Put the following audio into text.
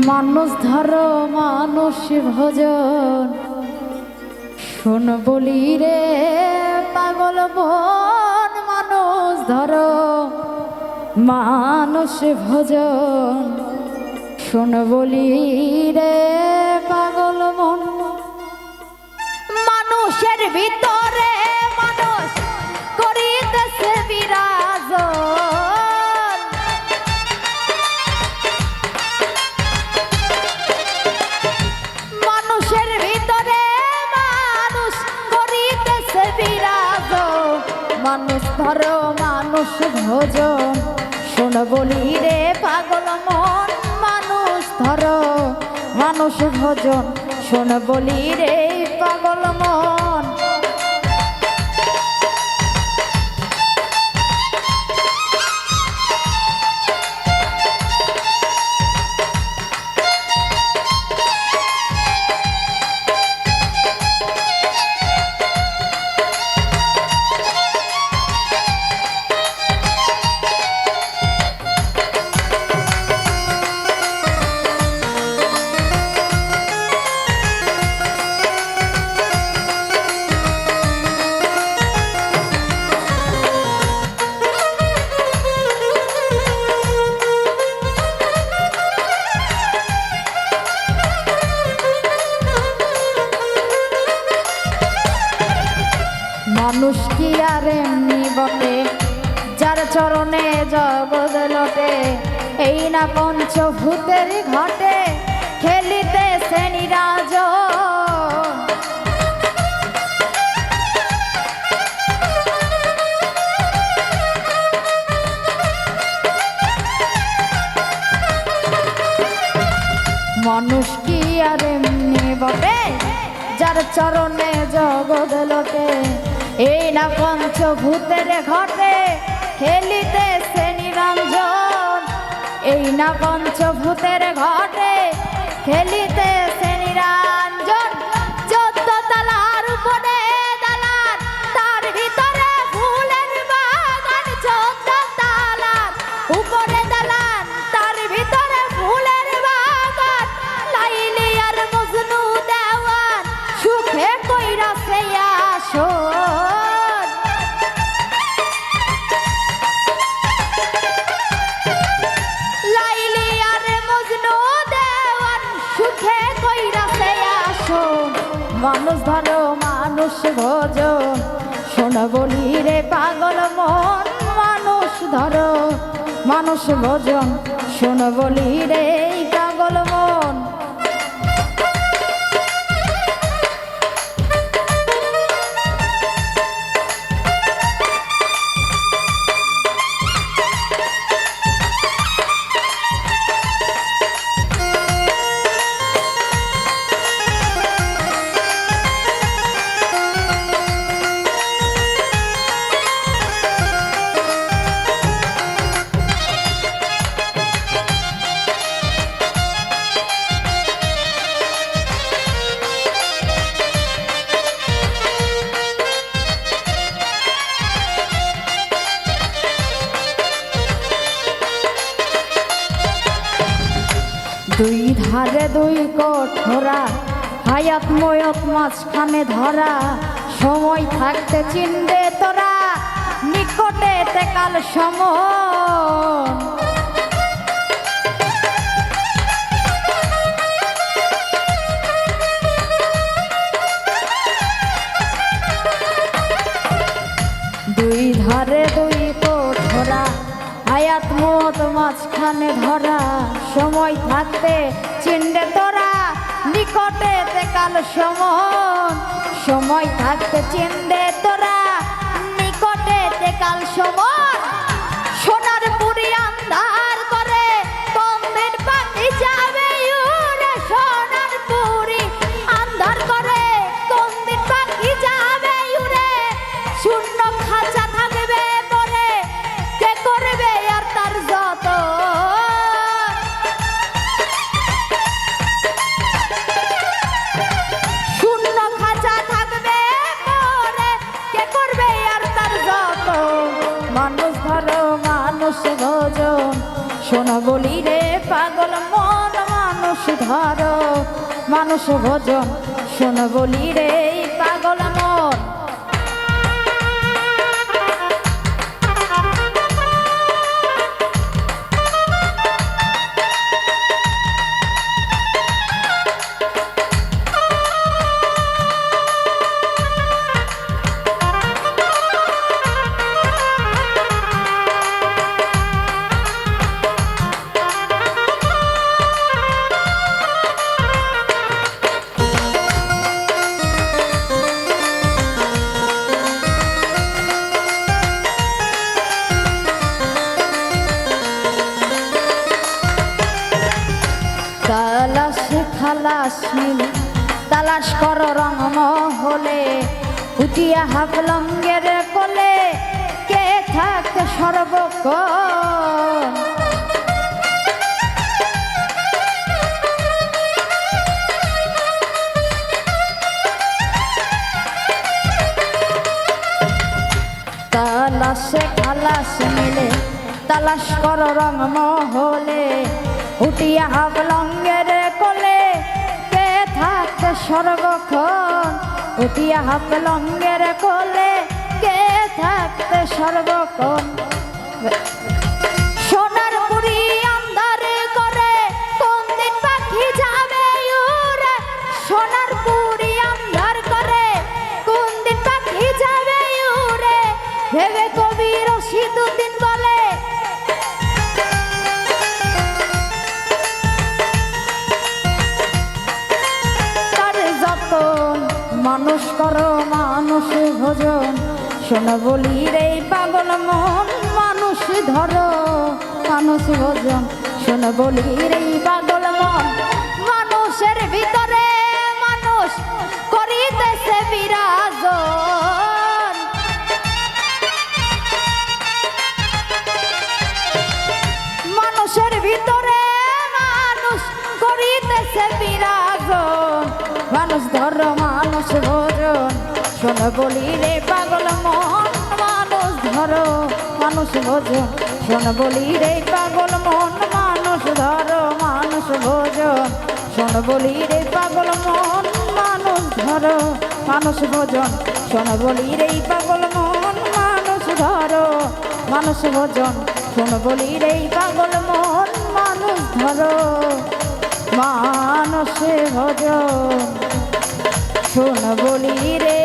মানুষ ধরো মানুষ ভজন শোন বলি রে পাগল মন। মানুষ ধরো মানুষ ভজন শোন বলি রে পাগল মন। মানুষের ভিতরে মানুষ করিতেছে বিরাজ, মানুষের ভিতরে মানুষ করিতেছে বিরাজ। মানুষ ধরো মানুষ ভজন শোন বলি রে পাগল মন। মানুষ ধরো মানুষ ভজন শোন বলি রে পাগল মন। মানুষ কি আর এমনি বটে যার চরণে জগৎ লটে। এই না পঞ্চভূতের ঘটে খেলিতেছে নিরাজ। মানুষ কি আর এমনি বটে যার চরণে জগৎ লটে। এই না পঞ্চভূতের ঘটে খেলিতেছে নিরঞ্জন। এই না পঞ্চভূতের ঘটে খেলিতেছে নিরঞ্জন। 14 তলার উপরে দালান তার ভিতরে ফুলের বাগান। 14 তলার উপরে দালান তার ভিতরে ফুলের বাগান। লাইলি আর মজনু দেওয়ান সুখে কইরাছে আসন। লাইলি আর মজনু দেওয়ান সুখে কইরাছে আসন। মানুষ ধরো মানুষ ভজন শোন বলি রে পাগল মন। মানুষ ধরো মানুষ ভজন শোন বলি রে পাগল মন। দুই ধারে দুই কঠোরা হায়াত ময়ত মাঝখানে ধরা। সময় থাকতে চিনবে তোরা নিকটে তে কাল সমন। দুই ধারে দুই কঠোরা হায়াত মত মাঝখানে ধরা। সময় থাকতে চিনবে তোরা নিকটে তে কাল সমন। সময় থাকতে চিনবে তোরা নিকটে তে কাল সমন। সোনার পুরি আন্ধার করে কোন দিন পাখি যাবে উড়ে। সোনার পুরি আন্ধার করে কোন দিন পাখি যাবে উড়ে। শূন্য খাঁচা থাকবে পরে কে করবে আর তার যত। শূন্য খাঁচা থাকবে পরে কে করবে আর তার যত। মানুষ ধরো মানুষ ভজন শোন বলি রে পাগল মন। মানুষ ধরো মানুষ ভোজন শোন বলি রে পাগল মন তালাশ খালাস মিলে তালাশ কর রং মহলে উঠিয়া হাফলঙ্গের কোলে কে থাকতে সর্বক্ষণ তালাশে খালাস মিলে তালাশ কর রং মহলে উঠিয়া হাফলঙ্গের কোলে কে থাকতে সর্বক্ষণ উঠিয়া হাফলঙ্গের কোলে কে থাকতে সর্বক্ষণ সোনার পুরি আন্ধার করে কোন দিন পাখি যাবে উড়ে সোনার পুরি আন্ধার করে কোন দিন পাখি যাবে উড়ে ভেবে কবি রশিদুদ্দিন বলে মানুষ করো মানুষ ভোজন শোন বলি রে পাগল মন মানুষ ধরো মানুষ ভোজন শোন বলি রে পাগল মন মানুষের ভিতরে মানুষ করিতেছে বিরাজন মানুষের ভিতরে মানুষ করিতেছে বিরাজন মানুষ ধরো মানুষ ভোজন শোন বলি রে পাগল মন মানুষ ধরো মানুষ ভোজন শোন বলি রে পাগল মন মানুষ ধরো মানুষ ভোজন শোন বলি রে পাগল মন মানুষ ধরো মানুষ ভোজন শোন বলি রে পাগল মন মানুষ ধরো মানুষ ভোজন শোন বলি রে পাগল মন মানুষ ধরো মানুষ ভোজন শোন বলি রে